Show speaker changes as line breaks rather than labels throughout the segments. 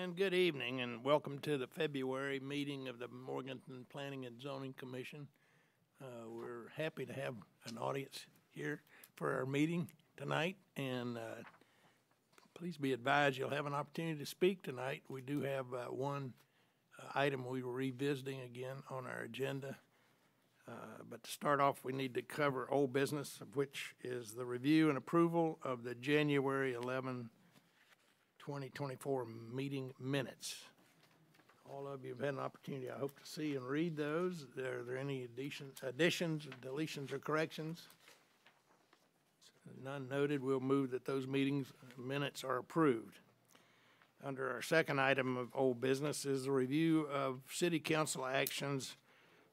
And good evening, and welcome to the February meeting of the Morganton Planning and Zoning Commission. We're happy to have an audience here for our meeting tonight, and please be advised you'll have an opportunity to speak tonight. We do have one item we were revisiting again on our agenda. But to start off, we need to cover old business, of which is the review and approval of the January 11, 2024 meeting minutes. All of you have had an opportunity, I hope, to see and read those. Are there any additions, deletions, or corrections? None noted. We'll move that those meetings minutes are approved. Under our second item of old business is the review of city council actions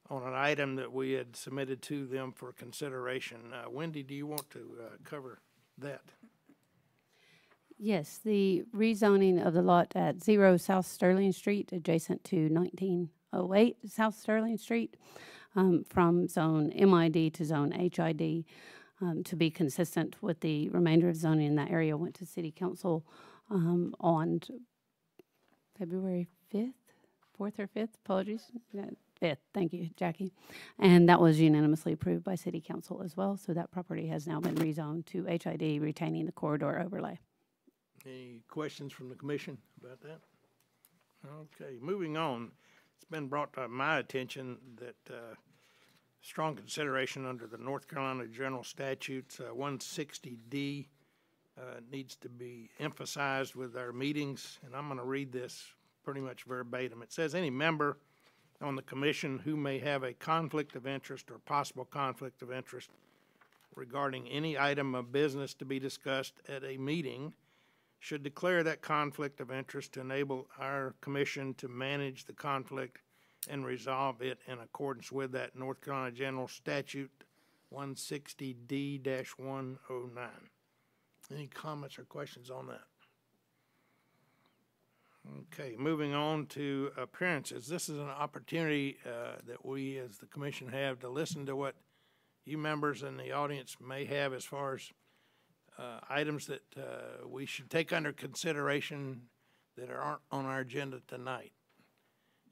on an item that we had submitted to them for consideration. Wendy, do you want to cover that?
Yes, the rezoning of the lot at 0 South Sterling Street, adjacent to 1908 South Sterling Street, from zone MID to zone HID, to be consistent with the remainder of zoning in that area, went to City Council on February 5th, 4th or 5th, apologies. 5th, thank you, Jackie. And that was unanimously approved by City Council as well, so that property has now been rezoned to HID, retaining the corridor overlay.
Any questions from the commission about that? Okay, moving on. It's been brought to my attention that strong consideration under the North Carolina General Statutes 160D needs to be emphasized with our meetings, and I'm going to read this pretty much verbatim. It says, any member on the commission who may have a conflict of interest or possible conflict of interest regarding any item of business to be discussed at a meeting should declare that conflict of interest to enable our commission to manage the conflict and resolve it in accordance with that North Carolina General Statute 160D-109. Any comments or questions on that? Okay, moving on to appearances. This is an opportunity that we as the commission have to listen to what you members in the audience may have as far as items that we should take under consideration that aren't on our agenda tonight.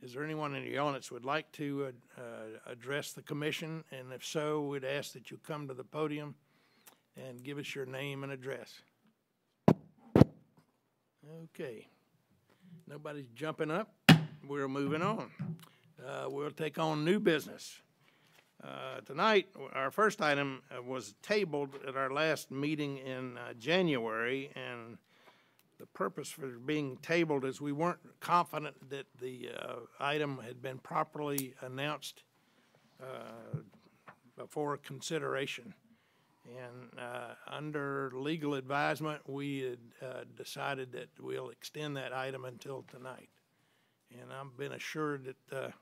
Is there anyone in the audience who would like to address the commission? And if so, we'd ask that you come to the podium and give us your name and address. Okay. Nobody's jumping up. We're moving on. We'll take on new business. Tonight, our first item was tabled at our last meeting in January, and the purpose for being tabled is we weren't confident that the item had been properly announced before consideration. And under legal advisement, we had decided that we'll extend that item until tonight. And I've been assured that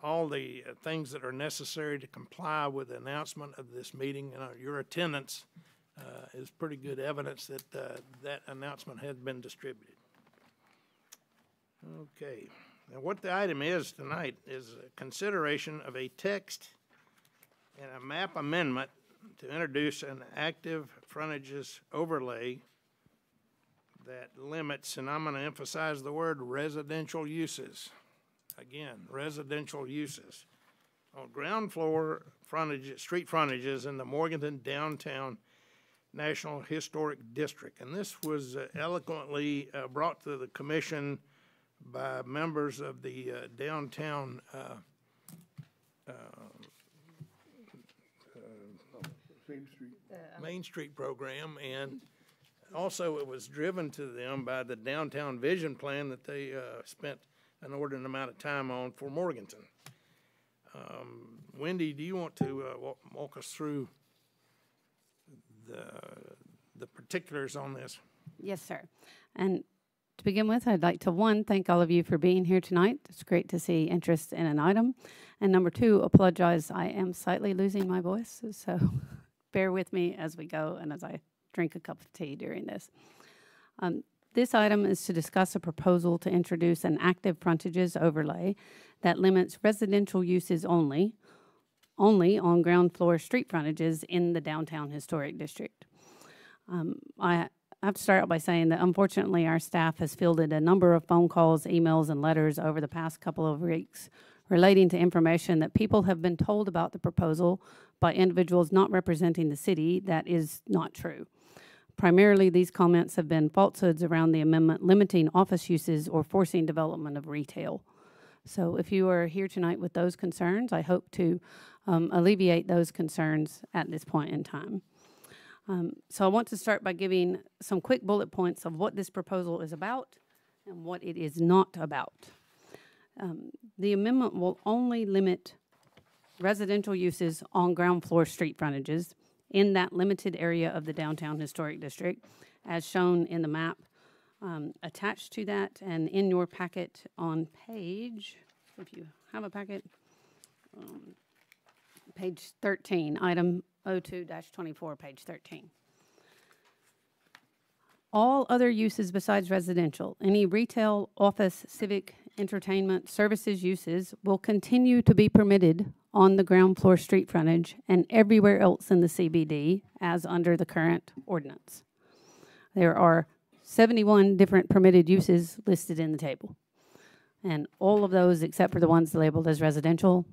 all the things that are necessary to comply with the announcement of this meeting, your attendance is pretty good evidence that that announcement has been distributed. Okay. Now what the item is tonight is a consideration of a text and a map amendment to introduce an active frontages overlay that limits, and I'm going to emphasize the word residential uses. Again, residential uses on ground floor frontages, street frontages in the Morganton Downtown National Historic District. And this was eloquently brought to the commission by members of the downtown Main Street program, and also it was driven to them by the downtown vision plan that they spent an inordinate amount of time on for Morganton. Wendy, do you want to walk us through the particulars on this?
Yes, sir. And to begin with, I'd like to, one, thank all of you for being here tonight. It's great to see interest in an item. And number two, apologize, I am slightly losing my voice, so bear with me as we go and as I drink a cup of tea during this. This item is to discuss a proposal to introduce an active frontages overlay that limits residential uses only on ground floor street frontages in the downtown historic district. I have to start out by saying that unfortunately our staff has fielded a number of phone calls, emails, and letters over the past couple of weeks relating to information that people have been told about the proposal by individuals not representing the city that is not true. Primarily, these comments have been falsehoods around the amendment limiting office uses or forcing development of retail. So if you are here tonight with those concerns, I hope to alleviate those concerns at this point in time. So I want to start by giving some quick bullet points of what this proposal is about and what it is not about. The amendment will only limit residential uses on ground floor street frontages in that limited area of the downtown historic district, as shown in the map attached to that and in your packet on page, if you have a packet, page 13, item 02-24, page 13. All other uses besides residential, any retail, office, civic, entertainment, services uses will continue to be permitted on the ground floor street frontage and everywhere else in the CBD as under the current ordinance. There are 71 different permitted uses listed in the table. And all of those, except for the ones labeled as residential,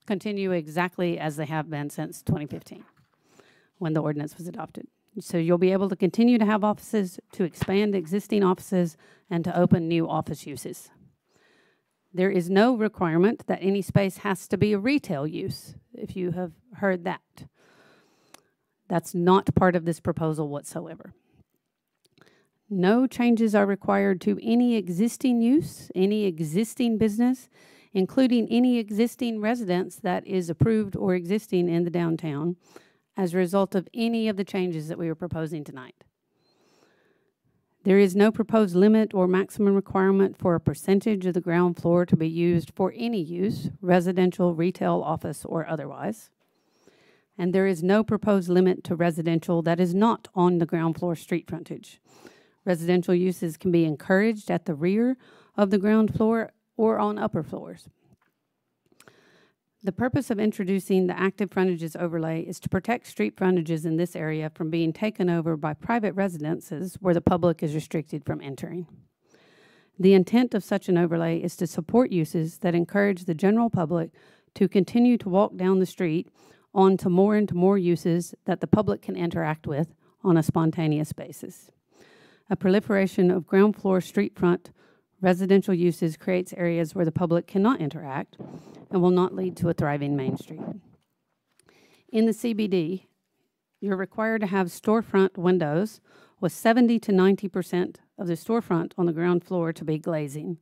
continue exactly as they have been since 2015, when the ordinance was adopted. So you'll be able to continue to have offices, to expand existing offices, and to open new office uses. There is no requirement that any space has to be a retail use, if you have heard that. That's not part of this proposal whatsoever. No changes are required to any existing use, any existing business, including any existing residence that is approved or existing in the downtown as a result of any of the changes that we are proposing tonight. There is no proposed limit or maximum requirement for a percentage of the ground floor to be used for any use, residential, retail, office, or otherwise. And there is no proposed limit to residential that is not on the ground floor street frontage. Residential uses can be encouraged at the rear of the ground floor or on upper floors. The purpose of introducing the active frontages overlay is to protect street frontages in this area from being taken over by private residences where the public is restricted from entering. The intent of such an overlay is to support uses that encourage the general public to continue to walk down the street onto more and more uses that the public can interact with on a spontaneous basis. A proliferation of ground floor street front residential uses creates areas where the public cannot interact and will not lead to a thriving Main Street. In the CBD, you're required to have storefront windows with 70 to 90% of the storefront on the ground floor to be glazing.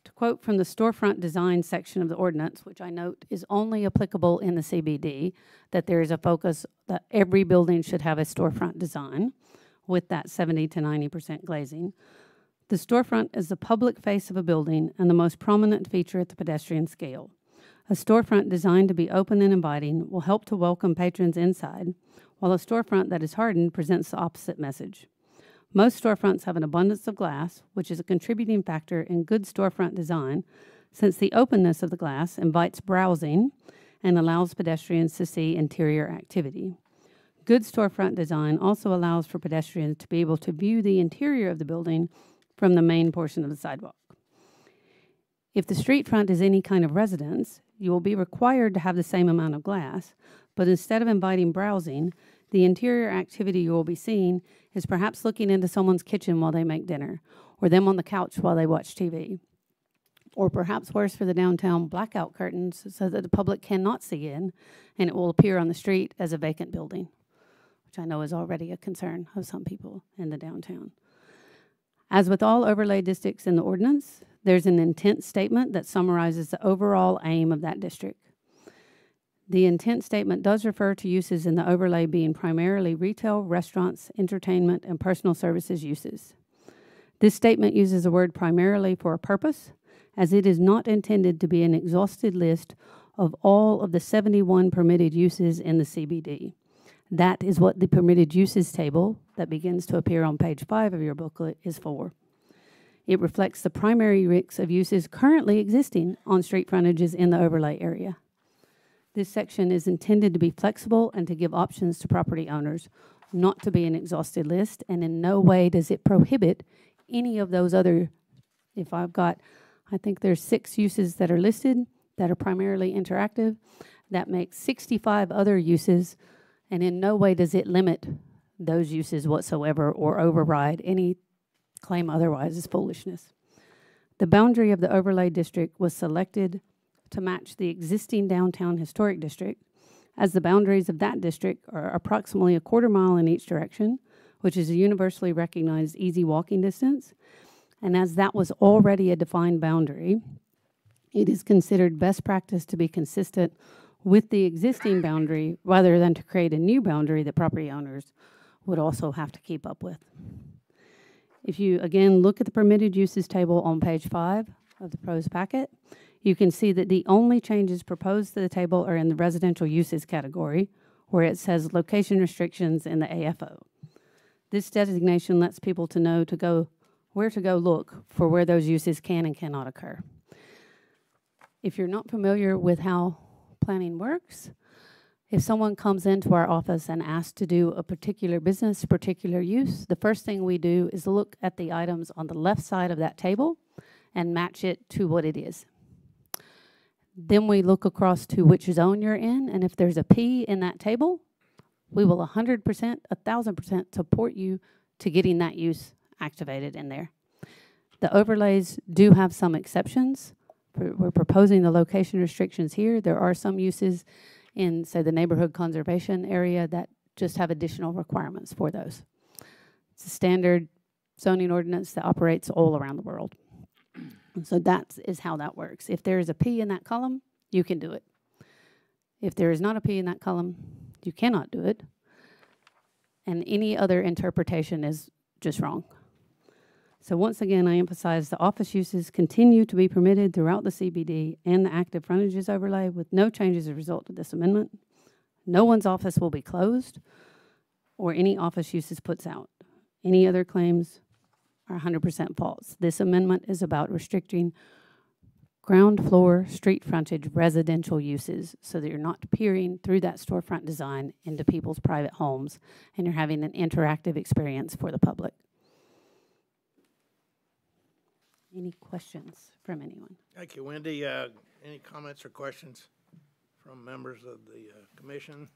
To quote from the storefront design section of the ordinance, which I note is only applicable in the CBD, that there is a focus that every building should have a storefront design with that 70 to 90% glazing. The storefront is the public face of a building and the most prominent feature at the pedestrian scale. A storefront designed to be open and inviting will help to welcome patrons inside, while a storefront that is hardened presents the opposite message. Most storefronts have an abundance of glass, which is a contributing factor in good storefront design, since the openness of the glass invites browsing and allows pedestrians to see interior activity. Good storefront design also allows for pedestrians to be able to view the interior of the building from the main portion of the sidewalk. If the street front is any kind of residence, you will be required to have the same amount of glass, but instead of inviting browsing, the interior activity you will be seeing is perhaps looking into someone's kitchen while they make dinner, or them on the couch while they watch TV. Or perhaps worse for the downtown, blackout curtains so that the public cannot see in, and it will appear on the street as a vacant building, which I know is already a concern of some people in the downtown. As with all overlay districts in the ordinance, there's an intent statement that summarizes the overall aim of that district. The intent statement does refer to uses in the overlay being primarily retail, restaurants, entertainment, and personal services uses. This statement uses the word primarily for a purpose, as it is not intended to be an exhaustive list of all of the 71 permitted uses in the CBD. That is what the permitted uses table that begins to appear on page 5 of your booklet is for. It reflects the primary mix of uses currently existing on street frontages in the overlay area. This section is intended to be flexible and to give options to property owners not to be an exhausted list, and in no way does it prohibit any of those other, if I've got, I think there's 6 uses that are listed that are primarily interactive. That makes 65 other uses, and in no way does it limit those uses whatsoever or override any claim otherwise is foolishness. The boundary of the overlay district was selected to match the existing downtown historic district, as the boundaries of that district are approximately a quarter mile in each direction, which is a universally recognized easy walking distance. And as that was already a defined boundary, it is considered best practice to be consistent with the existing boundary rather than to create a new boundary that property owners would also have to keep up with. If you, again, look at the permitted uses table on page 5 of the proposed packet, you can see that the only changes proposed to the table are in the residential uses category, where it says location restrictions in the AFO. This designation lets people to know where to go look for where those uses can and cannot occur. If you're not familiar with how planning works, if someone comes into our office and asks to do a particular business, particular use, the first thing we do is look at the items on the left side of that table and match it to what it is. Then we look across to which zone you're in, and if there's a P in that table, we will 100%, 1,000% support you to getting that use activated in there. The overlays do have some exceptions. We're proposing the location restrictions here. There are some uses in, say, the neighborhood conservation area that just have additional requirements for those. It's a standard zoning ordinance that operates all around the world. And so that is how that works. If there is a P in that column, you can do it. If there is not a P in that column, you cannot do it. And any other interpretation is just wrong. So once again, I emphasize the office uses continue to be permitted throughout the CBD and the active frontages overlay with no changes as a result of this amendment. No one's office will be closed or any office uses puts out. Any other claims are 100% false. This amendment is about restricting ground floor street frontage residential uses so that you're not peering through that storefront design into people's private homes and you're having an interactive experience for the public. Any questions from anyone?
Thank you, Wendy. Any comments or questions from members of the commission?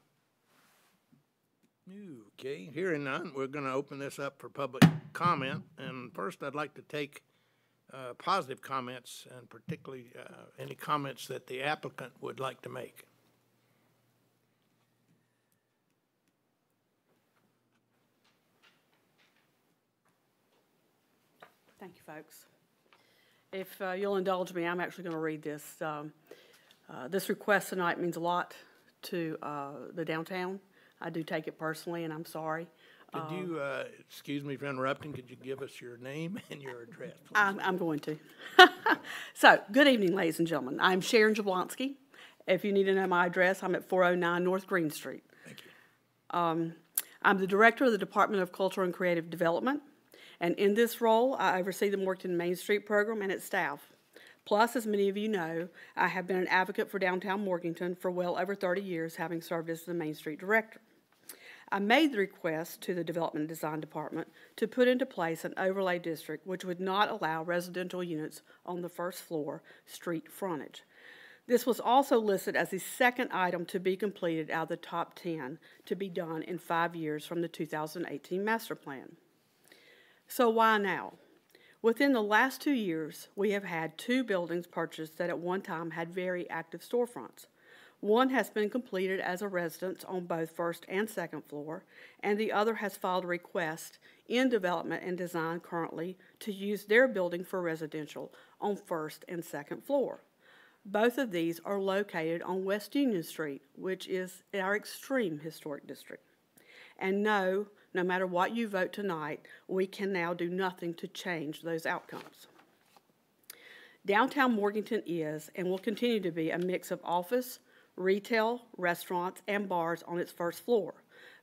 Okay, hearing none, we're going to open this up for public comment. And first, I'd like to take positive comments, and particularly any comments that the applicant would like to make.
Thank you, folks. If you'll indulge me, I'm actually going to read this. This request tonight means a lot to the downtown. I do take it personally, and I'm sorry.
Could you, excuse me for interrupting, could you give us your name and your address, please?
I'm going to. So, good evening, ladies and gentlemen. I'm Sharon Jablonski. If you need to know my address, I'm at 409 North Green Street.
Thank you.
I'm the director of the Department of Culture and Creative Development. And in this role, I oversee the Morganton Main Street program and its staff. Plus, as many of you know, I have been an advocate for downtown Morganton for well over 30 years, having served as the Main Street director. I made the request to the Development and Design Department to put into place an overlay district which would not allow residential units on the first floor street frontage. This was also listed as the second item to be completed out of the top 10 to be done in 5 years from the 2018 master plan. So why now? Within the last 2 years, we have had 2 buildings purchased that at one time had very active storefronts. One has been completed as a residence on both first and second floor, and the other has filed a request in development and design currently to use their building for residential on first and second floor. Both of these are located on West Union Street, which is our extreme historic district. And no matter what you vote tonight, we can now do nothing to change those outcomes. Downtown Morganton is and will continue to be a mix of office, retail, restaurants, and bars on its first floor.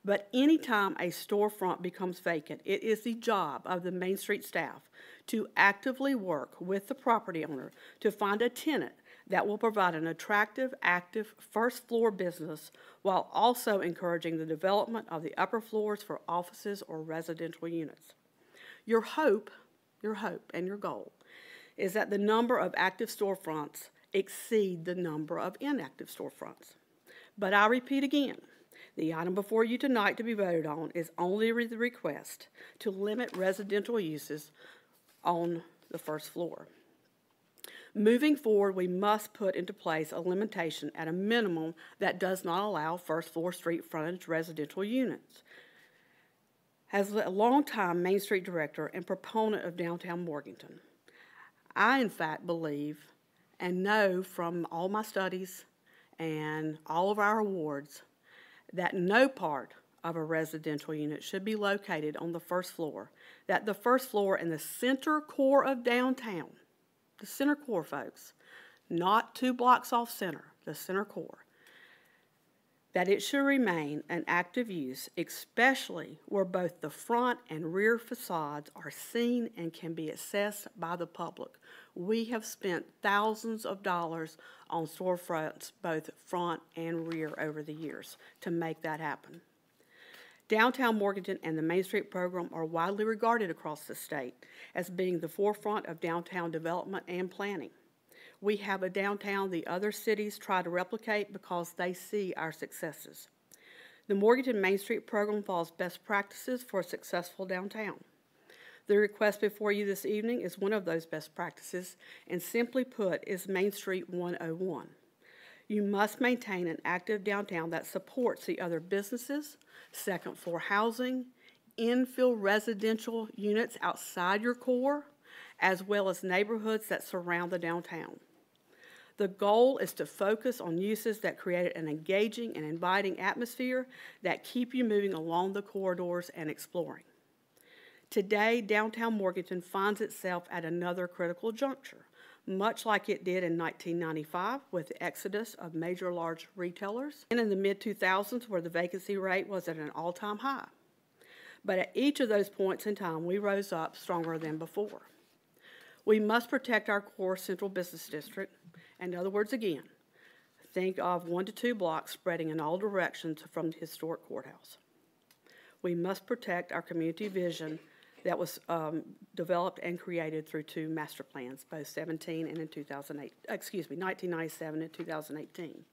But anytime a storefront becomes vacant, it is the job of the Main Street staff to actively work with the property owner to find a tenant that will provide an attractive, active first-floor business while also encouraging the development of the upper floors for offices or residential units. Your hope and your goal is that the number of active storefronts exceed the number of inactive storefronts. But I repeat again, the item before you tonight to be voted on is only the request to limit residential uses on the first floor. Moving forward, we must put into place a limitation at a minimum that does not allow first-floor street frontage residential units. As a longtime Main Street director and proponent of downtown Morganton, I, in fact, believe and know from all my studies and all of our awards that no part of a residential unit should be located on the first floor, that the first floor and the center core of downtown, the center core, folks, not 2 blocks off center, the center core, that it should remain an active use, especially where both the front and rear facades are seen and can be accessed by the public. We have spent thousands of dollars on storefronts, both front and rear, over the years to make that happen. Downtown Morganton and the Main Street program are widely regarded across the state as being the forefront of downtown development and planning. We have a downtown the other cities try to replicate because they see our successes. The Morganton Main Street program follows best practices for a successful downtown. The request before you this evening is one of those best practices, and simply put is Main Street 101. You must maintain an active downtown that supports the other businesses, second-floor housing, infill residential units outside your core, as well as neighborhoods that surround the downtown. The goal is to focus on uses that create an engaging and inviting atmosphere that keep you moving along the corridors and exploring. Today, downtown Morganton finds itself at another critical juncture, much like it did in 1995 with the exodus of major large retailers, and in the mid-2000s where the vacancy rate was at an all-time high. But at each of those points in time, we rose up stronger than before. We must protect our core central business district. In other words, again, think of 1 to 2 blocks spreading in all directions from the historic courthouse. We must protect our community vision that was developed and created through 2 master plans, both 17 and in 1997 and 2018.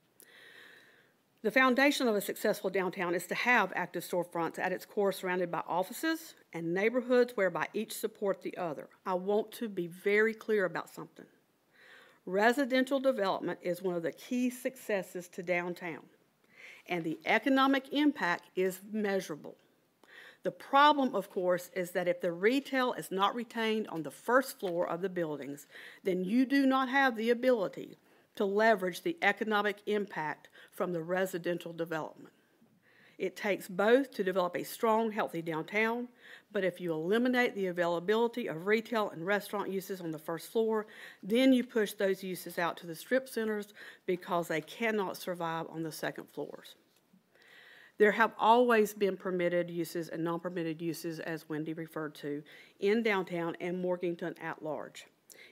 The foundation of a successful downtown is to have active storefronts at its core surrounded by offices and neighborhoods whereby each support the other. I want to be very clear about something. Residential development is one of the key successes to downtown, and the economic impact is measurable. The problem, of course, is that if the retail is not retained on the first floor of the buildings, then you do not have the ability to leverage the economic impact from the residential development. It takes both to develop a strong, healthy downtown, but if you eliminate the availability of retail and restaurant uses on the first floor, then you push those uses out to the strip centers because they cannot survive on the second floors. There have always been permitted uses and non-permitted uses, as Wendy referred to, in downtown and Morganton at large.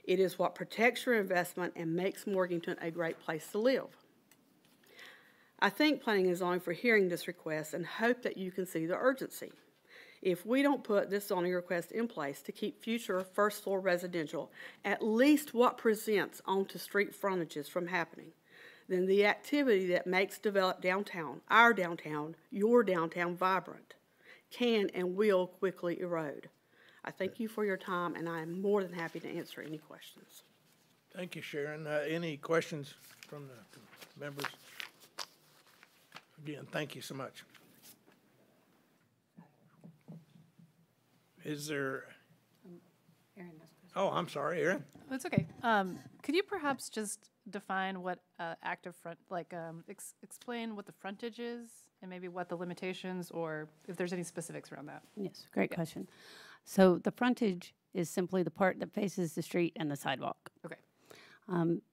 It is what protects your investment and makes Morganton a great place to live. I thank Planning and Zoning for hearing this request and hope that you can see the urgency. If we don't put this zoning request in place to keep future first-floor residential, at least what presents onto street frontages from happening, then the activity that makes developed downtown, our downtown, your downtown vibrant, can and will quickly erode. I thank you for your time, and I am more than happy to answer any questions.
Thank you, Sharon. Any questions from the members? Again, thank you so much. Is there?
Erin has a question.
Oh, I'm sorry, Erin.
Oh, it's okay. Could you perhaps just define what active front, explain what the frontage is and maybe what the limitations, or if there's any specifics around that?
Yes, great question. So the frontage is simply the part that faces the street and the sidewalk.
Okay.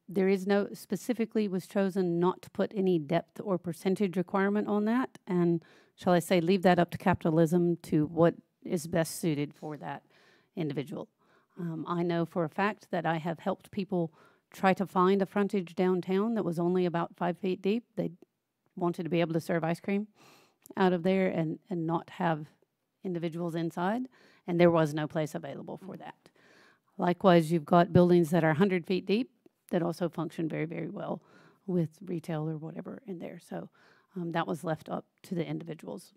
There is specifically was chosen not to put any depth or percentage requirement on that, and shall I say, leave that up to capitalism to what is best suited for that individual. I know for a fact that I have helped people try to find a frontage downtown that was only about 5 feet deep. They wanted to be able to serve ice cream out of there and not have individuals inside, and there was no place available for that. Likewise, you've got buildings that are 100 feet deep that also function very, very well with retail or whatever in there. So that was left up to the individuals.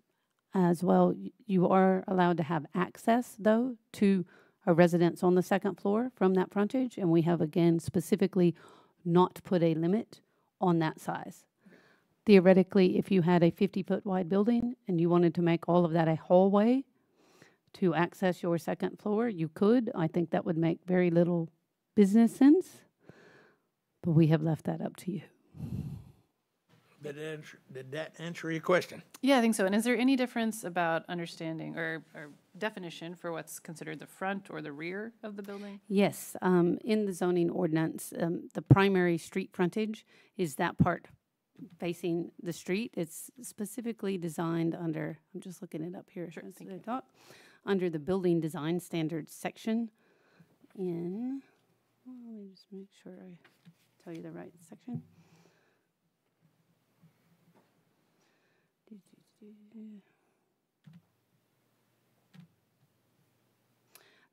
As well, you are allowed to have access, though, to a residence on the second floor from that frontage, and we have, again, specifically not put a limit on that size. Theoretically, if you had a 50-foot wide building and you wanted to make all of that a hallway to access your second floor, you could. I think that would make very little business sense, but we have left that up to you.
Did that answer your question?
Yeah, I think so. And is there any difference about understanding or definition for what's considered the front or the rear of the building?
Yes, in the zoning ordinance, the primary street frontage is that part facing the street. It's specifically designed under, I'm just looking it up here as I talk, under the building design standards section in, let me just make sure I tell you the right section.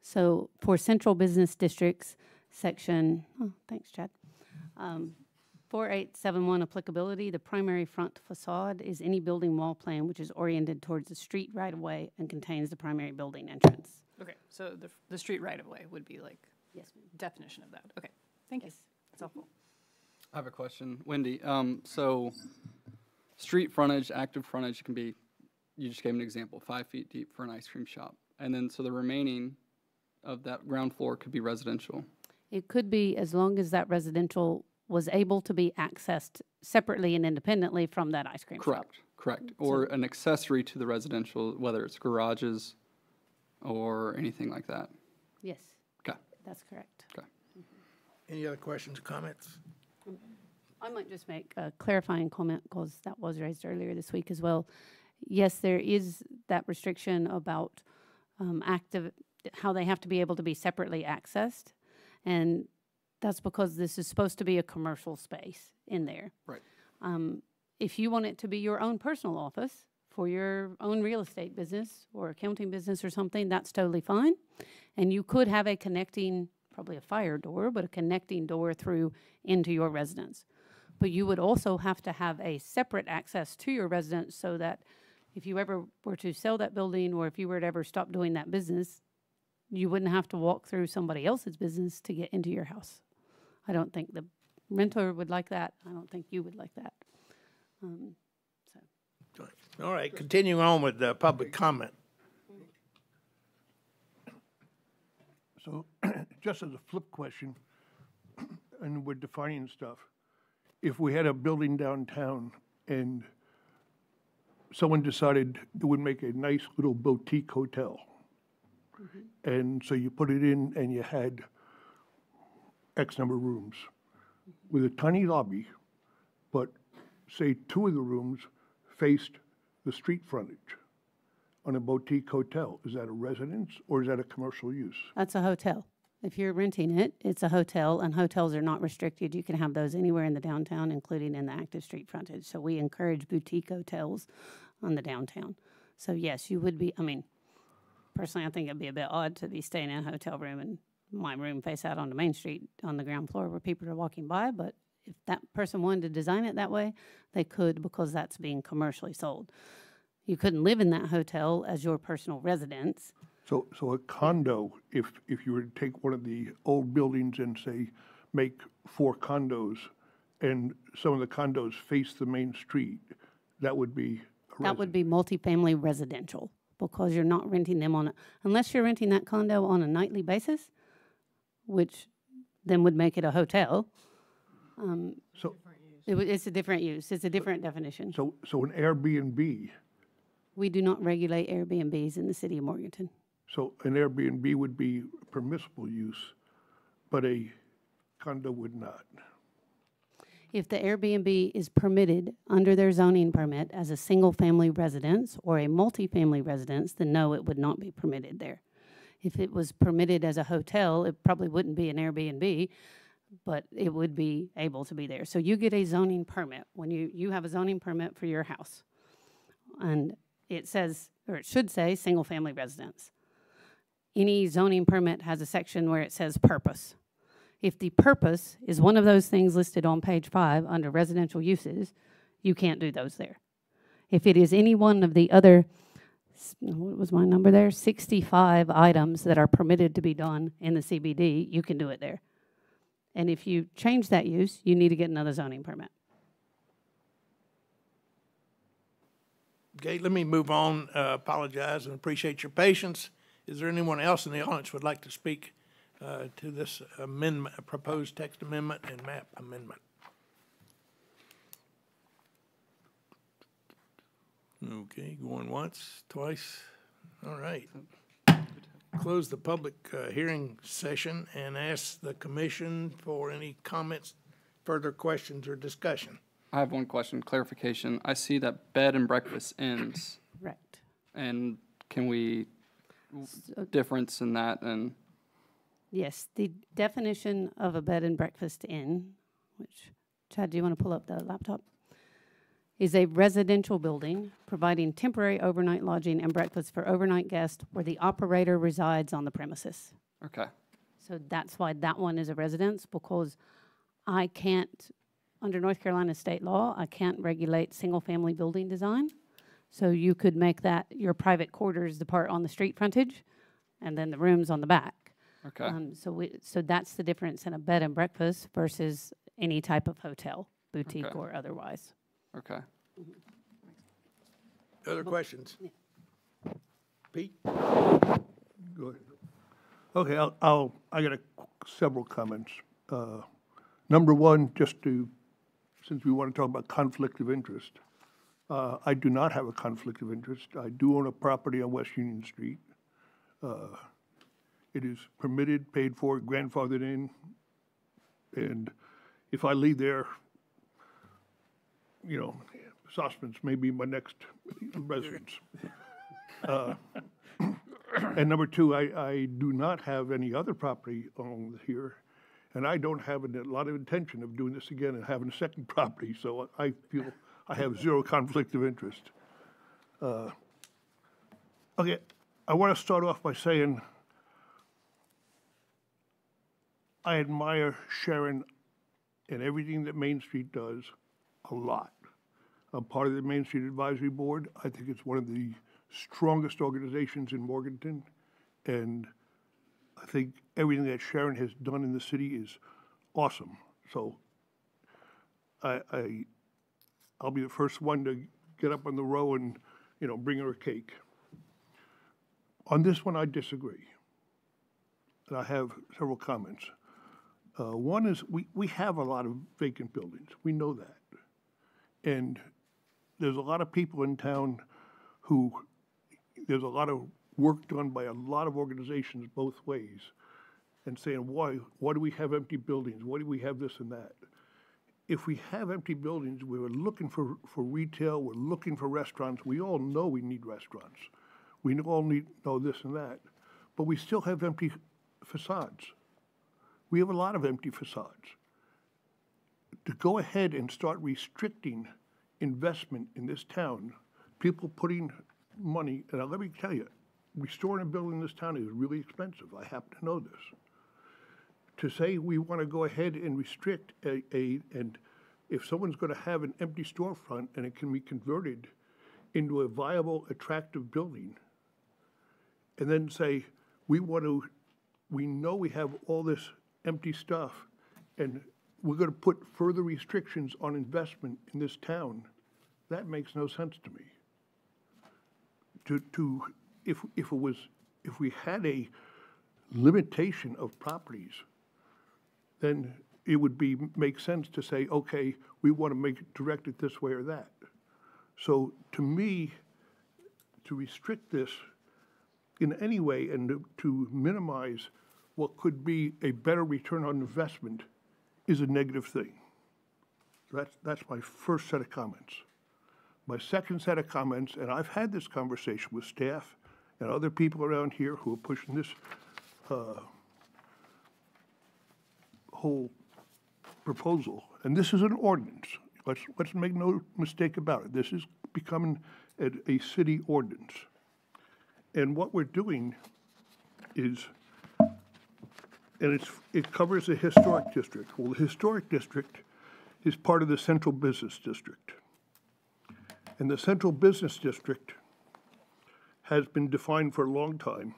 So for central business districts, section, oh, thanks, Chad. 4871 applicability, the primary front facade is any building wall plan which is oriented towards the street right of way and contains the primary building entrance.
Okay, so the street right-of-way would be like
Yes, ma'am.
definition of that. Okay, thank you.
Yes.
That's helpful.
I have a question. Wendy, so street frontage, active frontage can be, you just gave an example, 5 feet deep for an ice cream shop. And then, so the remaining of that ground floor could be residential.
It could be as long as that residential was able to be accessed separately and independently from that ice cream shop.
Correct. Or an accessory to the residential, whether it's garages or anything like that.
Yes.
Okay.
That's correct.
Okay.
Any other questions or comments?
I might just make a clarifying comment because that was raised earlier this week as well. Yes, there is that restriction about how they have to be able to be separately accessed. And that's because this is supposed to be a commercial space in there.
Right.
If you want it to be your own personal office for your own real estate business or accounting business or something, that's totally fine. And you could have a connecting, probably a fire door, but a connecting door through into your residence. But you would also have to have a separate access to your residence so that if you ever were to sell that building or if you were to ever stop doing that business, you wouldn't have to walk through somebody else's business to get into your house. I don't think the renter would like that. I don't think you would like that.
All right, continuing on with the public comment.
So, just as a flip question, and we're defining stuff, if we had a building downtown and someone decided it would make a nice little boutique hotel, and so you put it in and you had X number of rooms with a tiny lobby, but say 2 of the rooms faced the street frontage on a boutique hotel, is that a residence or is that a commercial use?
That's a hotel. If you're renting it, it's a hotel, and hotels are not restricted. You can have those anywhere in the downtown, including in the active street frontage. So we encourage boutique hotels on the downtown. So yes, you would be, I mean, personally, I think it'd be a bit odd to be staying in a hotel room and my room face out onto Main Street on the ground floor where people are walking by, but if that person wanted to design it that way, they could because that's being commercially sold. You couldn't live in that hotel as your personal residence.
So a condo, if you were to take one of the old buildings and say, make 4 condos, and some of the condos face the main street, that would be a
That would be multifamily residential because you're not renting them unless you're renting that condo on a nightly basis, which then would make it a hotel.
So
It's a different use. It's a different definition.
So an Airbnb,
We do not regulate Airbnbs in the city of Morganton.
so an Airbnb would be permissible use, but a condo would not.
If the Airbnb is permitted under their zoning permit as a single-family residence or a multifamily residence, then no, it would not be permitted there. If it was permitted as a hotel, it probably wouldn't be an Airbnb, but it would be able to be there. So you get a zoning permit when you have a zoning permit for your house. And it says, or it should say, single-family residence. Any zoning permit has a section where it says purpose. If the purpose is one of those things listed on page 5 under residential uses, you can't do those there. If it is any one of the other, what was my number there? 65 items that are permitted to be done in the CBD, you can do it there. And if you change that use, you need to get another zoning permit.
Okay, let me move on. Apologize and appreciate your patience. Is there anyone else in the audience who would like to speak to this amendment, proposed text amendment and map amendment? Okay, going once, twice. All right. Close the public hearing session and ask the commission for any comments, further questions, or discussion.
I have one question, clarification. I see that bed and breakfast ends,
Correct.
and can we, difference in that, and,
Yes, the definition of a bed and breakfast inn, which, Chad, do you want to pull up the laptop? Is a residential building providing temporary overnight lodging and breakfast for overnight guests where the operator resides on the premises.
okay,
So that's why that one is a residence, because I can't, under North Carolina state law, I can't regulate single-family building design. So you could make that your private quarters, the part on the street frontage, and then the rooms on the back.
okay,
So that's the difference in a bed and breakfast versus any type of hotel, boutique
Okay.
or otherwise.
okay.
Other questions? Pete?
Go ahead. Okay, I got several comments. Number one, since we want to talk about conflict of interest, I do not have a conflict of interest. I do own a property on West Union Street. It is permitted, paid for, grandfathered in, and if I leave there, Sussman's may be my next residence. And number two, I do not have any other property owned here, and I don't have a lot of intention of doing this again and having a second property, so I feel I have zero conflict of interest. Okay, I want to start off by saying I admire Sharon and everything that Main Street does a lot. I'm part of the Main Street Advisory Board. I think it's one of the strongest organizations in Morganton, and I think everything that Sharon has done in the city is awesome. So I'll be the first one to get up on the row and, bring her a cake. On this one, I disagree, and I have several comments. One is we have a lot of vacant buildings. We know that. And there's a lot of people in town there's a lot of work done by a lot of organizations both ways and saying, why do we have empty buildings? Why do we have this and that? If we have empty buildings, we were looking for retail, we're looking for restaurants. We all know we need restaurants. We all know this and that. But we still have empty facades. We have a lot of empty facades. To go ahead and start restricting investment in this town, people putting money, and let me tell you, restoring a building in this town is really expensive. I happen to know this. To say we want to go ahead and restrict and if someone's going to have an empty storefront and it can be converted into a viable, attractive building, and then say, we know we have all this empty stuff, and we're going to put further restrictions on investment in this town, that makes no sense to me. If we had a limitation of properties, then it would make sense to say, okay, we want to direct it this way or that. So to me, to restrict this in any way and to minimize what could be a better return on investment is a negative thing. That's my first set of comments. My second set of comments, and I've had this conversation with staff and other people around here who are pushing this whole proposal, and this is an ordinance. Let's make no mistake about it. This is becoming a city ordinance. And what we're doing is, and it covers the historic district. Well, the historic district is part of the central business district. And the central business district has been defined for a long time.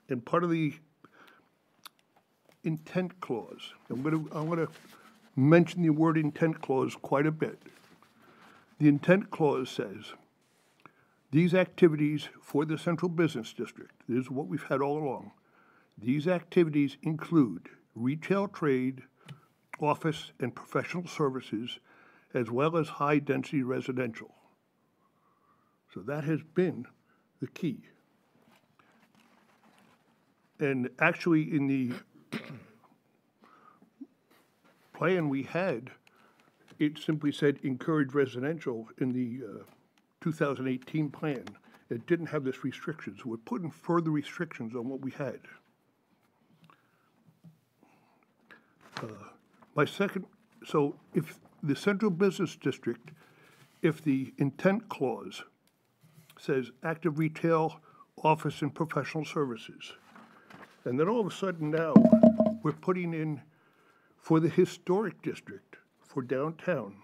And part of the intent clause, I'm gonna mention the word intent clause quite a bit. The intent clause says, these activities for the central business district, this is what we've had all along. These activities include retail trade, office and professional services, as well as high-density residential. So that has been the key. And actually, in the plan we had, it simply said encourage residential in the 2018 plan. It didn't have this restriction, so we're putting further restrictions on what we had. So if the central business district, if the intent clause says active retail, office and professional services, and then all of a sudden now we're putting in for the historic district, for downtown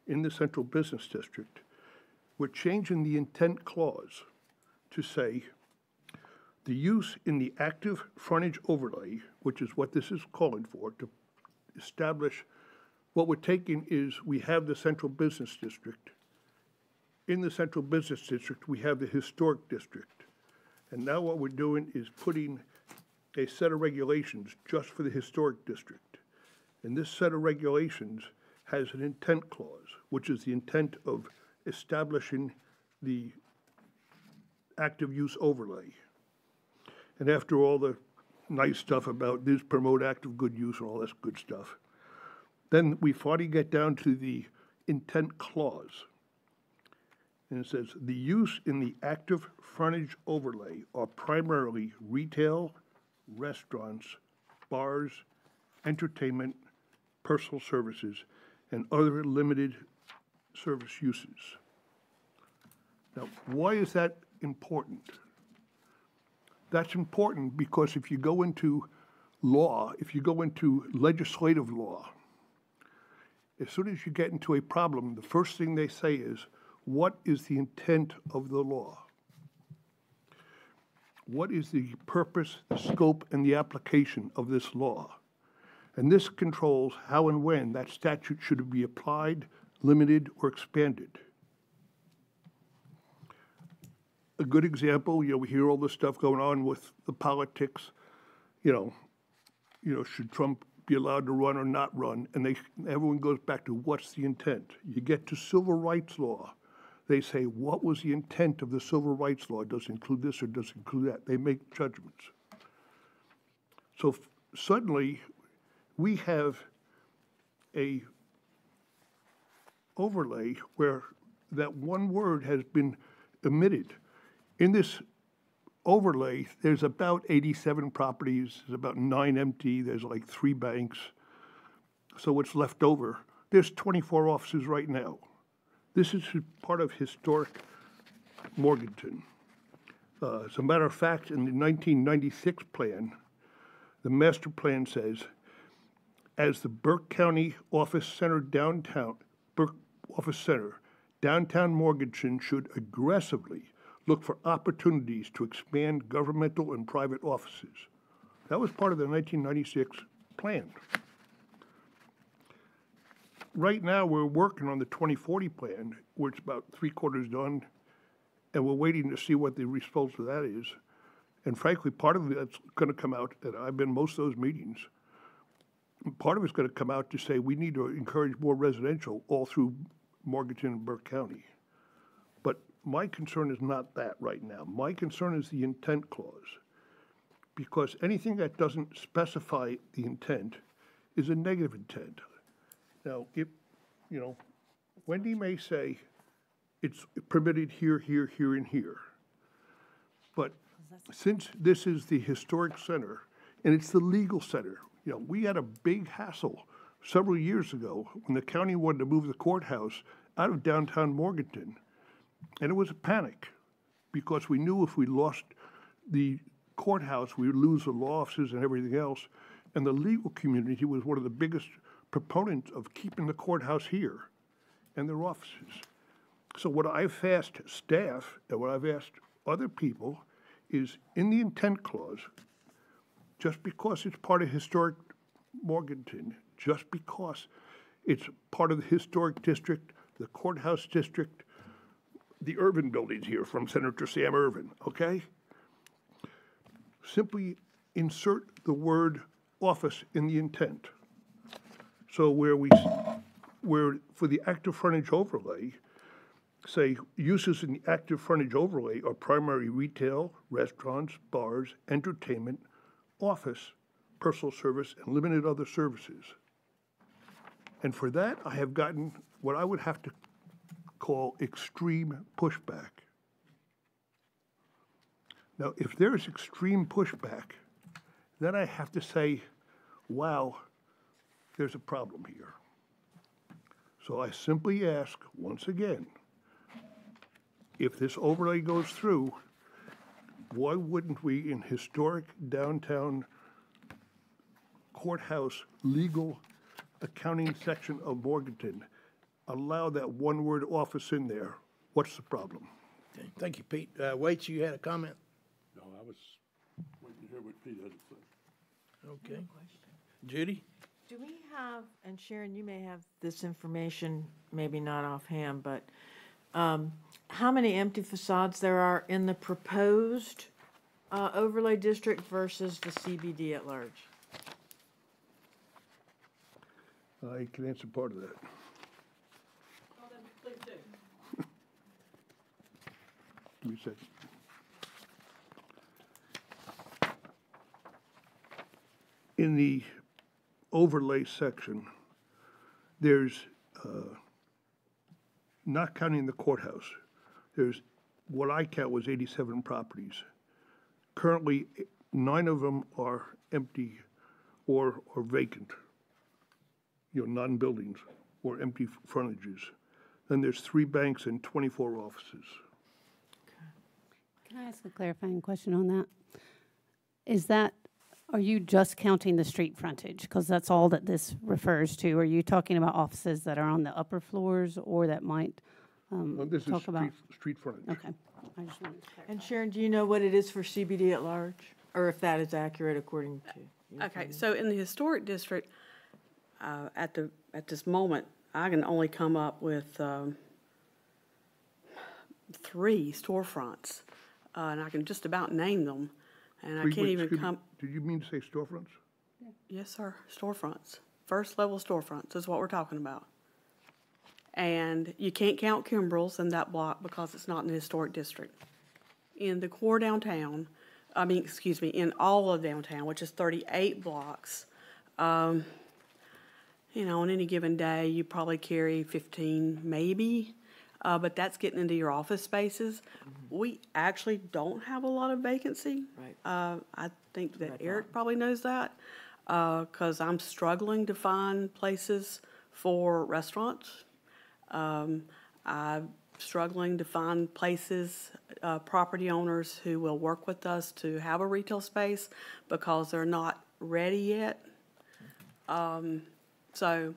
in the central business district, we're changing the intent clause to say the use in the active frontage overlay, which is what this is calling for, to establish what we're taking is we have the central business district. In the central business district, we have the historic district. And now what we're doing is putting a set of regulations just for the historic district. And this set of regulations has an intent clause, which is the intent of establishing the active use overlay. And after all the nice stuff about this promote active good use and all this good stuff, then we finally get down to the intent clause. And it says, the use in the active frontage overlay are primarily retail, restaurants, bars, entertainment, personal services, and other limited service uses. Now, why is that important? That's important because if you go into law, if you go into legislative law, as soon as you get into a problem, the first thing they say is, what is the intent of the law? What is the purpose, the scope, and the application of this law? And this controls how and when that statute should be applied, limited, or expanded. A good example, we hear all this stuff going on with the politics, should Trump be allowed to run or not run? And everyone goes back to what's the intent? You get to civil rights law. They say, what was the intent of the civil rights law? Does it include this or does it include that? They make judgments. So suddenly, we have a overlay where that one word has been omitted. In this overlay, there's about 87 properties, there's about 9 empty, there's like 3 banks. So what's left over? There's 24 offices right now. This is part of historic Morganton. As a matter of fact, in the 1996 plan, the master plan says, as the Burke County Office Center downtown, downtown Morganton should aggressively look for opportunities to expand governmental and private offices. That was part of the 1996 plan. Right now, we're working on the 2040 plan, where it's about 3/4 done, and we're waiting to see what the response of that is. And frankly, part of that's going to come out, and I've been in most of those meetings, part of it's going to come out to say we need to encourage more residential all through Morganton and Burke County. But my concern is not that right now. My concern is the intent clause, because anything that doesn't specify the intent is a negative intent. Now, if, Wendy may say it's permitted here, here, here, and here. But since this is the historic center, and it's the legal center, You know, we had a big hassle several years ago when the county wanted to move the courthouse out of downtown Morganton. And it was a panic because we knew if we lost the courthouse, we would lose the law offices and everything else. And the legal community was one of the biggest proponents of keeping the courthouse here and their offices. So what I've asked staff and what I've asked other people is in the intent clause, just because it's part of historic Morganton, just because it's part of the historic district, the courthouse district, the Irvin buildings here from Senator Sam Irvin, okay? Simply insert the word office in the intent. So where for the active frontage overlay, say uses in the active frontage overlay are primary retail, restaurants, bars, entertainment, office, personal service, and limited other services. And for that, I have gotten what I would have to call extreme pushback. Now, if there is extreme pushback, then I have to say, wow, there's a problem here. So I simply ask, once again, if this overlay goes through, why wouldn't we, in historic downtown courthouse legal accounting section of Morganton, allow that one-word office in there? What's the problem?
Okay, thank you, Pete. Waits, you had a comment?
No, I was waiting to hear what Pete had to say.
Okay. Judy?
Do we have, and Sharon, you may have this information, maybe not offhand, but how many empty facades there are in the proposed overlay district versus the CBD at large?
I can answer part of that. Give me a second. In the overlay section, there's, not counting the courthouse, there's, what I count was 87 properties. Currently, 9 of them are empty or vacant, you know, non-buildings or empty frontages. Then there's 3 banks and 24 offices.
Can I ask a clarifying question on that? Are you just counting the street frontage? Because that's all that this refers to. Are you talking about offices that are on the upper floors or that might
Well, this is
talk about?
street frontage.
Okay, I just wanted to clarify.
And Sharon, do you know what it is for CBD at large? Or if that is accurate according to your
Okay,
findings?
so in the historic district, at this moment, I can only come up with 3 storefronts, and I can just about name them, and I
Wait,
can't
wait,
even
excuse me,
come.
Did you mean to say storefronts?
Yes, sir, storefronts. First level storefronts is what we're talking about. And you can't count Kimbrell's in that block because it's not in the historic district. In the core downtown, in all of downtown, which is 38 blocks, on any given day, you probably carry 15, maybe, but that's getting into your office spaces. We actually don't have a lot of vacancy.
Right.
I think that Eric probably knows that, because I'm struggling to find places for restaurants. I'm struggling to find places, property owners who will work with us to have a retail space because they're not ready yet. So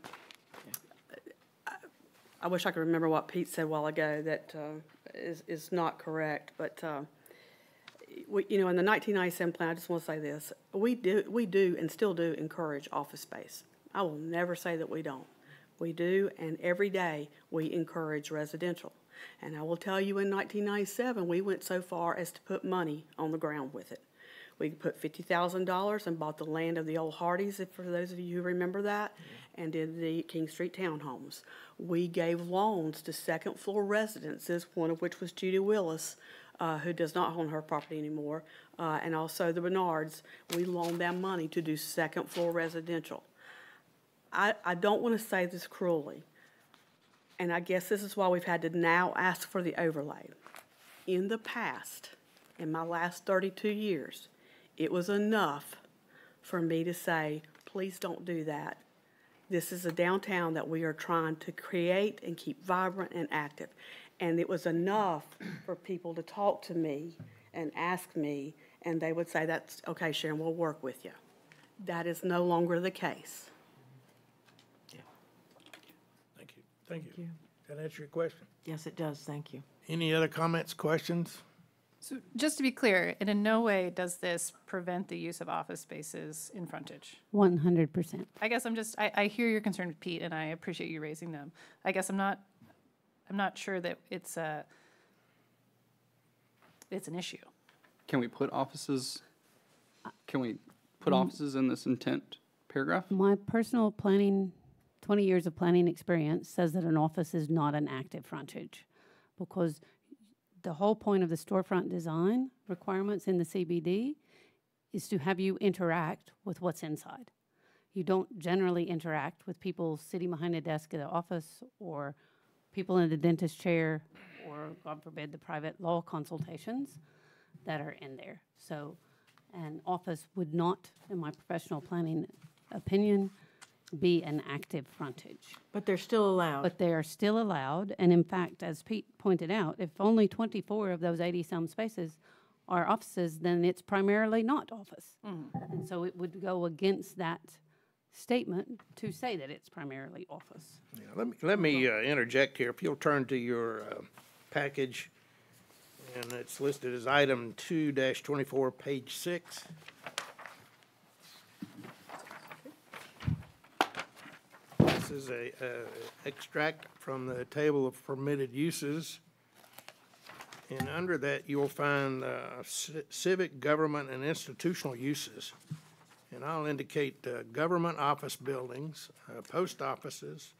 I wish I could remember what Pete said a while ago that is not correct, but in the 1997 plan, I just want to say this: we do and still do encourage office space. I will never say that we don't. We do, and every day we encourage residential. And I will tell you, in 1997, we went so far as to put money on the ground with it. We put $50,000 and bought the land of the old Hardys, for those of you who remember that, and did the King Street townhomes. We gave loans to second floor residences, one of which was Judy Willis, who does not own her property anymore, and also the Bernards. We loaned them money to do second floor residential. I don't want to say this cruelly, and I guess this is why we've had to now ask for the overlay. In the past, in my last 32 years, it was enough for me to say, Please don't do that. This is a downtown that we are trying to create and keep vibrant and active. And it was enough for people to talk to me and ask me, and they would say, "That's okay, Sharon, we'll work with you." That is no longer the case.
Thank you. Thank you.
you.
That answer your question?
Yes, it does, thank you.
Any other comments, questions?
So just to be clear, and in no way does this prevent the use of office spaces in frontage.
100%.
I guess I hear your concern, Pete, and I appreciate you raising them. I guess I'm not sure that it's an issue.
Can we put offices, in this intent paragraph?
My personal planning, 20 years of planning experience says that an office is not an active frontage, because the whole point of the storefront design requirements in the CBD is to have you interact with what's inside. You don't generally interact with people sitting behind a desk at the office, or people in the dentist chair, or, God forbid, the private law consultations that are in there. So an office would not, in my professional planning opinion, be an active frontage.
But they're still allowed.
But they are still allowed, and in fact, as Pete pointed out, if only 24 of those 80-some spaces are offices, then it's primarily not office. And so it would go against that statement to say that it's primarily office.
Yeah, let me interject here. If you'll turn to your package, and it's listed as item 2-24, page 6. This is a extract from the table of permitted uses. And under that, you'll find civic, government, and institutional uses. And I'll indicate government office buildings, post offices,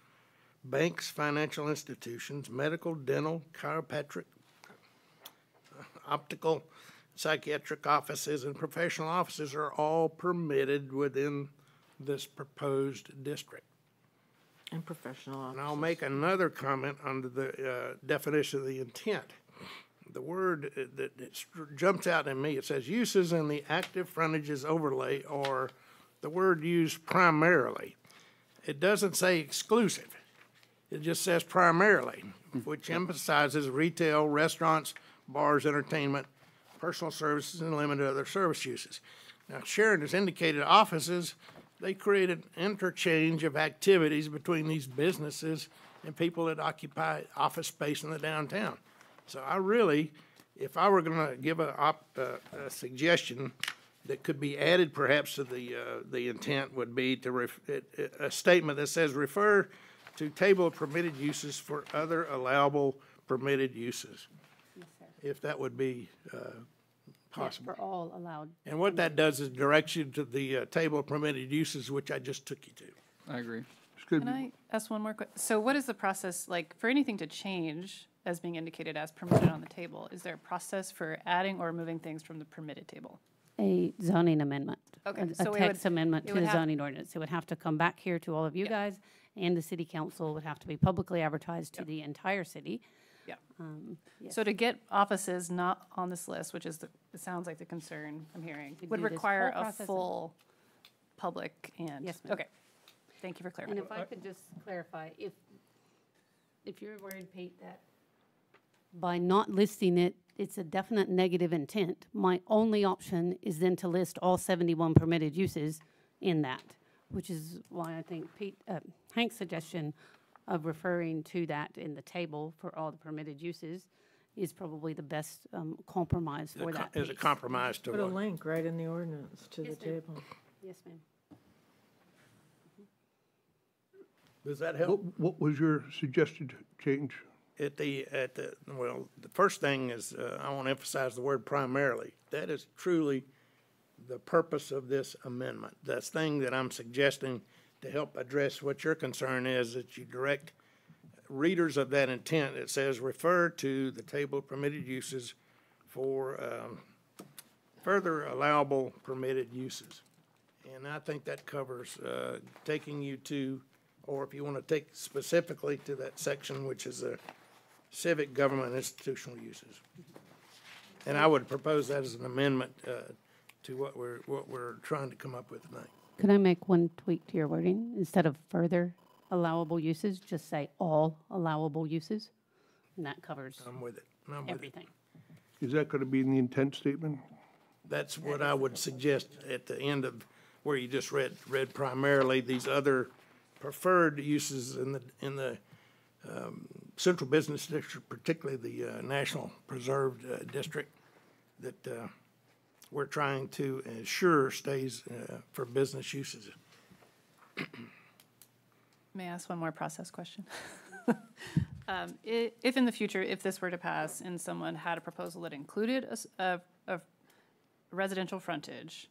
banks, financial institutions, medical, dental, chiropractic, optical, psychiatric offices, and professional offices are all permitted within this proposed district.
And professional
And
office.
I'll make another comment under the definition of the intent. The word that jumps out at me, it says uses in the active frontages overlay, or the word used primarily. It doesn't say exclusive. It just says primarily, which emphasizes retail, restaurants, bars, entertainment, personal services, and limited other service uses. Now, Sharon has indicated offices. They created interchange of activities between these businesses and people that occupy office space in the downtown. So I really, if I were going to give a suggestion that could be added perhaps to the intent, would be to a statement that says refer to table of permitted uses for other allowable permitted uses, if that would be possible.
For all allowed.
And what that does is directs you to the table of permitted uses, which I just took you to.
I agree.
Can I ask one more question? So what is the process like for anything to change as being indicated as permitted on the table? Is there a process for adding or removing things from the permitted table?
A zoning amendment.
Okay,
A
so it
text
would-
amendment
it
to
would
the
have-
zoning ordinance. It would have to come back here to all of you guys, and the city council would have to be publicly advertised to the entire city.
Yeah.
Yes.
So to get offices not on this list, which is it sounds like the concern I'm hearing,
We'd
would
do this
require
whole
a
process
full public and.
Yes, ma'am.
Okay. Thank you for
And
clarifying.
if I could just clarify, if you're worried, Pete, that by not listing it, it's a definite negative intent, my only option is then to list all 71 permitted uses in that, which is why I think Hank's suggestion of referring to that in the table for all the permitted uses is probably the best compromise for that
As a
piece.
compromise to
Put a
what?
link right in the ordinance to the
Yes, ma'am.
table.
Yes, ma'am.
Does that help?
What was your suggested change?
Well, the first thing is, I want to emphasize the word primarily. That is truly the purpose of this amendment. That's thing that I'm suggesting to help address what your concern is, that you direct readers of that intent. It says refer to the table of permitted uses for further allowable permitted uses. And I think that covers taking you to, or if you want to take specifically to that section, which is a civic, government, institutional uses. And I would propose that as an amendment to what we're trying to come up with tonight.
Could I make one tweak to your wording? Instead of further allowable uses, just say all allowable uses? And that covers
I'm with it. I'm with it.
everything.
Is that gonna be in the intent statement?
That's what I would suggest at the end of where you just read primarily these other preferred uses in the central business district, particularly the National Preserved District, that we're trying to ensure stays for business uses.
May I ask one more process question? If in the future, if this were to pass and someone had a proposal that included a residential frontage,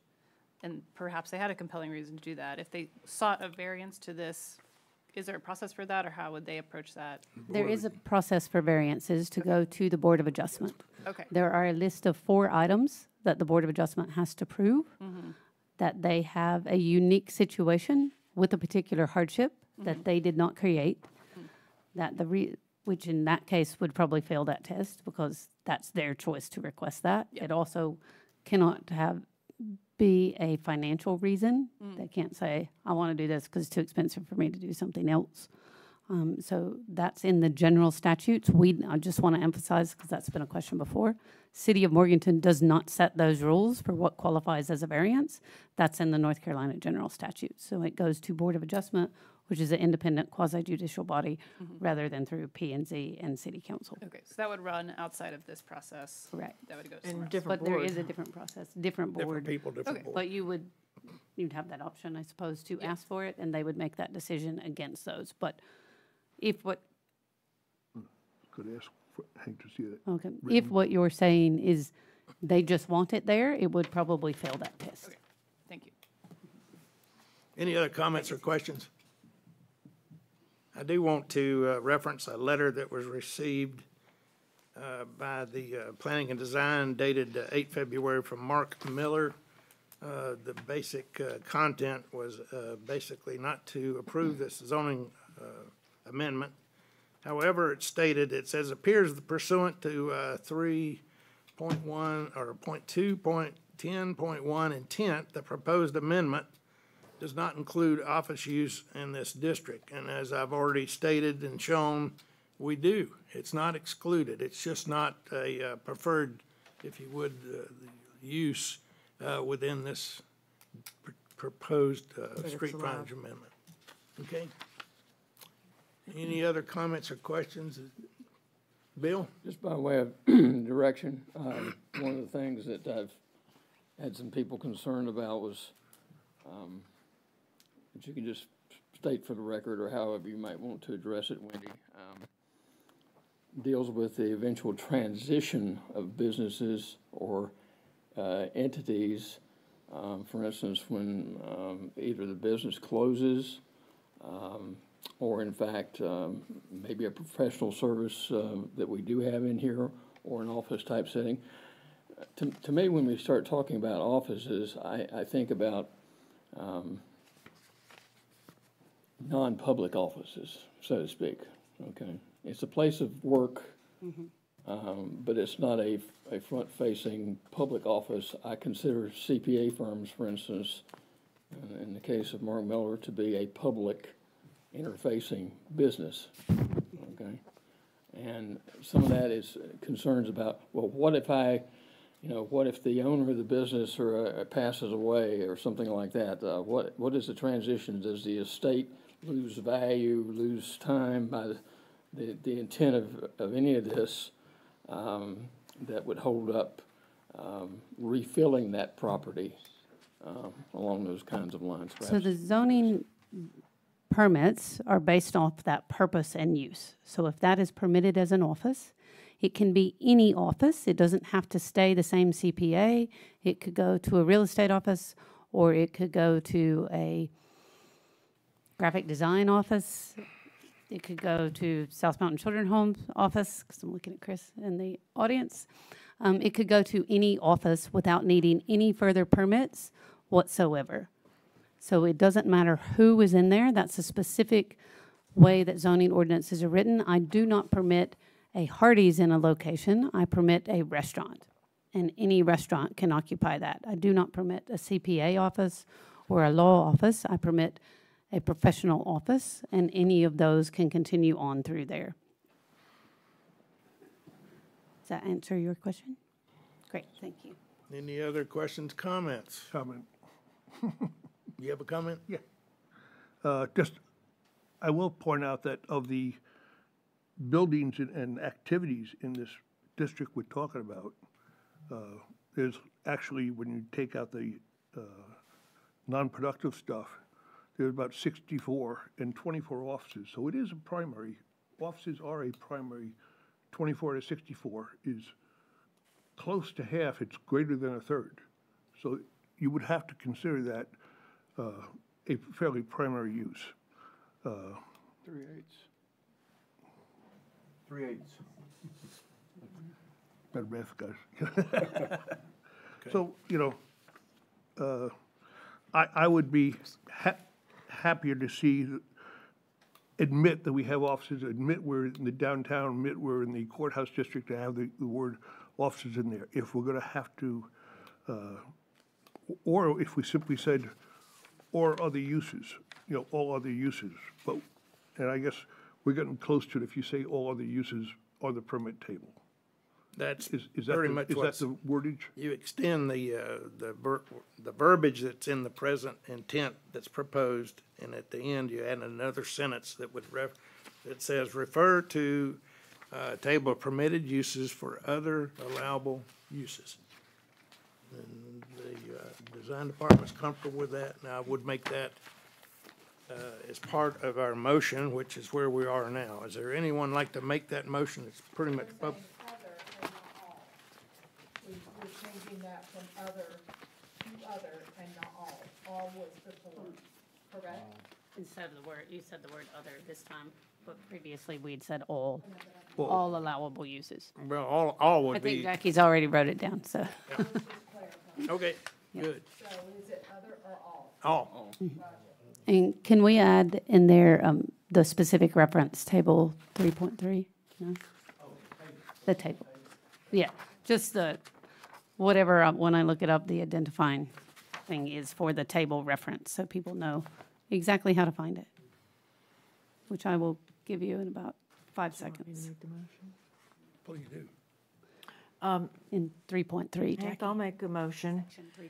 and perhaps they had a compelling reason to do that, if they sought a variance to this, is there a process for that, or how would they approach that?
There is a process for variances to go to the Board of Adjustment.
Okay.
There are a list of 4 items that the Board of Adjustment has to prove, that they have a unique situation with a particular hardship that they did not create, that which in that case would probably fail that test because that's their choice to request that. It also cannot be a financial reason. They can't say, I want to do this because it's too expensive for me to do something else. So that's in the general statutes. I just want to emphasize, because that's been a question before, City of Morganton does not set those rules for what qualifies as a variance. That's in the North Carolina general statutes. So it goes to Board of Adjustment, which is an independent quasi-judicial body, rather than through P&Z and City Council.
Okay, so that would run outside of this process?
Correct.
That would go
And
somewhere else?
different
But there
board.
is a different process, different
Different
board.
people, different
Okay.
board.
But you'd have that option, I suppose, to ask for it, and they would make that decision against those. But if what,
Could ask, hate to see that.
okay, if what you're saying is they just want it there, it would probably fail that test.
Okay. Thank you.
Any other comments or questions? I do want to reference a letter that was received by the Planning and Design dated 8 February from Mark Miller. The basic content was basically not to approve this zoning amendment. However, it stated, it says, appears pursuant to 3.1 or 0.2.10.1 intent, the proposed amendment does not include office use in this district. And as I've already stated and shown, we do. It's not excluded. It's just not a preferred, if you would, use within this proposed street
allowed.
frontage amendment. Okay? Any other comments or questions? Bill?
Just by way of direction, one of the things that I've had some people concerned about was, that you can just state for the record, or however you might want to address it, Wendy, deals with the eventual transition of businesses or entities. For instance, when either the business closes, or in fact, maybe a professional service that we do have in here, or an office type setting. To me, when we start talking about offices, I think about non-public offices, so to speak, okay? It's a place of work, but it's not a front-facing public office. I consider CPA firms, for instance, in the case of Mark Miller, to be a public interfacing business, okay? And some of that is concerns about, well, what if what if the owner of the business passes away or something like that? What is the transition? Does the estate lose value, lose time by the intent of any of this that would hold up refilling that property along those kinds of lines?
So the zoning permits are based off that purpose and use. So if that is permitted as an office, it can be any office. It doesn't have to stay the same CPA. It could go to a real estate office, or it could go to a graphic design office. It could go to South Mountain Children's Home office, because I'm looking at Chris in the audience. It could go to any office without needing any further permits whatsoever. So it doesn't matter who is in there. That's a specific way that zoning ordinances are written. I do not permit a Hardee's in a location. I permit a restaurant, and any restaurant can occupy that. I do not permit a CPA office For a law office, I permit a professional office, and any of those can continue on through there. Does that answer your question? Great, thank you.
Any other questions, comments?
Comment.
You have a comment?
Yeah. Just, I will point out that of the buildings and activities in this district we're talking about, there's actually, when you take out the non-productive stuff, there's about 64 and 24 offices. So it is a primary, offices are a primary. 24 to 64 is close to half, it's greater than a third. So you would have to consider that a fairly primary use.
3/8.
3/8.
Better math, guys. So, you know, I would be happier to see, admit that we have offices, admit we're in the downtown, admit we're in the courthouse district, to have the word offices in there. If we're gonna have to, or if we simply said, or other uses, you know, all other uses. But, and I guess we're getting close to it if you say all other uses on the permit table.
That's
Is that
very
the,
much
is that
what's,
the wordage?
you extend the verbiage that's in the present intent that's proposed, and at the end, you add another sentence that would that says, refer to table of permitted uses for other allowable uses. And the design department's comfortable with that, and I would make that as part of our motion, which is where we are now. Is there anyone like to make that motion? It's pretty much,
Other and not all. We're changing that from other to other and not all. All was before, correct?
Instead of the word, you said the word other this time, but previously we'd said all allowable uses.
well, all
I
would
think
be,
Jackie's already wrote it down, so.
okay, good.
So is it other or all?
All,
And can we add in there, the specific reference, table 3.3? No? The table. Yeah, just the, whatever, when I look it up, the identifying thing is for the table reference, so people know exactly how to find it, which I will give you in about 5 seconds.
please do.
In 3.3,
Hank,
Jackie.
I'll make a motion
Section 3.3.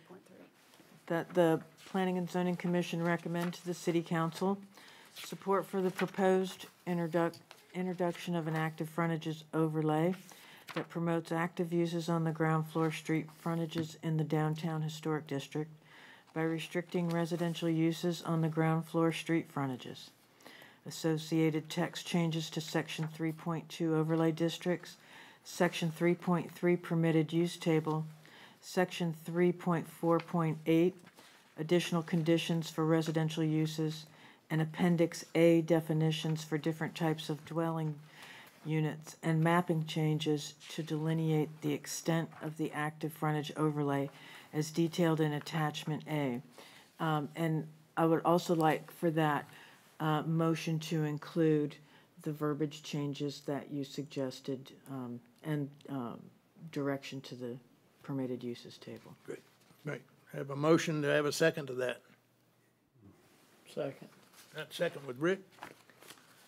that the Planning and Zoning Commission recommend to the City Council support for the proposed introduction of an active frontages overlay that promotes active uses on the ground floor street frontages in the downtown historic district by restricting residential uses on the ground floor street frontages. Associated text changes to Section 3.2 overlay districts, Section 3.3 permitted use table, Section 3.4.8 additional conditions for residential uses, and Appendix A definitions for different types of dwelling units, and mapping changes to delineate the extent of the active frontage overlay as detailed in Attachment A. And I would also like for that motion to include the verbiage changes that you suggested and direction to the permitted uses table.
Great, great. Have a motion to have a second to that.
Second.
That second with Rick.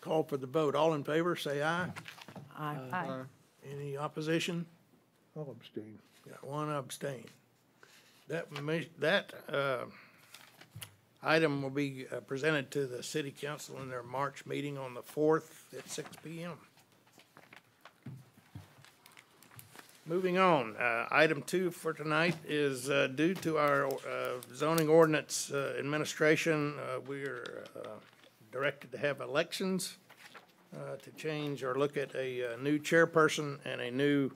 Call for the vote. All in favor, say aye.
Aye.
Any opposition?
I'll abstain.
Got one abstain. That item will be presented to the city council in their March meeting on the 4th at 6 p.m. Moving on, item 2 for tonight is due to our zoning ordinance administration, we're directed to have elections to change or look at a new chairperson and a new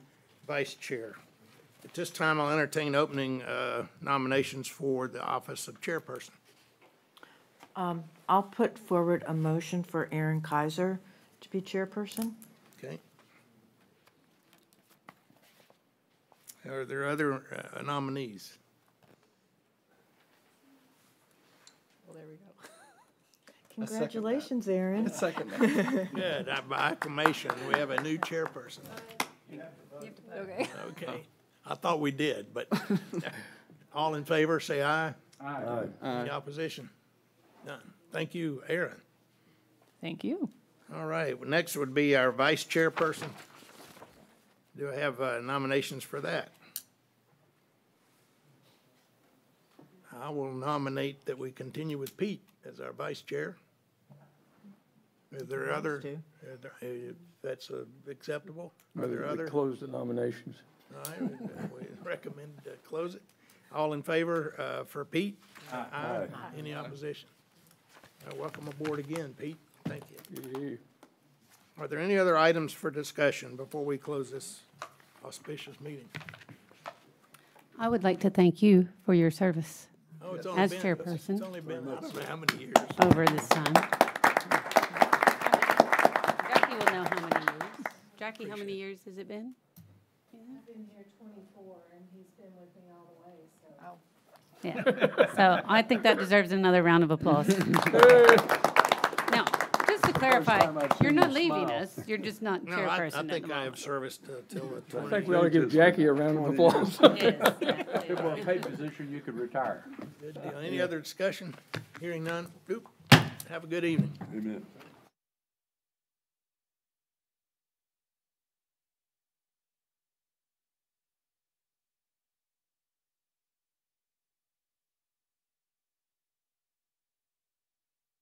vice chair. At this time, I'll entertain opening nominations for the office of chairperson.
I'll put forward a motion for Aaron Kaiser to be chairperson.
Okay. Are there other nominees?
Well, there we go.
Congratulations, Aaron.
Second.
Good, by acclamation, we have a new chairperson.
Okay.
Okay, I thought we did, but all in favor, say aye. Any opposition? None. Thank you, Aaron.
Thank you.
All right, well, next would be our vice chairperson. Do I have nominations for that? I will nominate that we continue with Pete as our vice chair. Is there other, if that's acceptable? Are there other?
Close the nominations.
All right, we recommend to close it. All in favor for Pete? Aye. Any opposition? Welcome aboard again, Pete. Thank you. Are there any other items for discussion before we close this auspicious meeting?
I would like to thank you for your service
Oh, it's only
as
been-
chairperson
It's only been, I don't know how many years.
over this time. Jackie will know how many years. Jackie, how many years has it been?
I've been here 24, and he's been with me all the way, so.
Yeah, so I think that deserves another round of applause. Now, just to clarify, you're not leaving us, you're just not
No, I
chairperson at the
think I have
moment.
service till the
I
20.
think we ought to give Jackie a round of applause.
Yes, exactly.
If we're a paid position, you could retire.
Good deal. Any other discussion? Hearing none? Oop. Have a good evening.
Amen.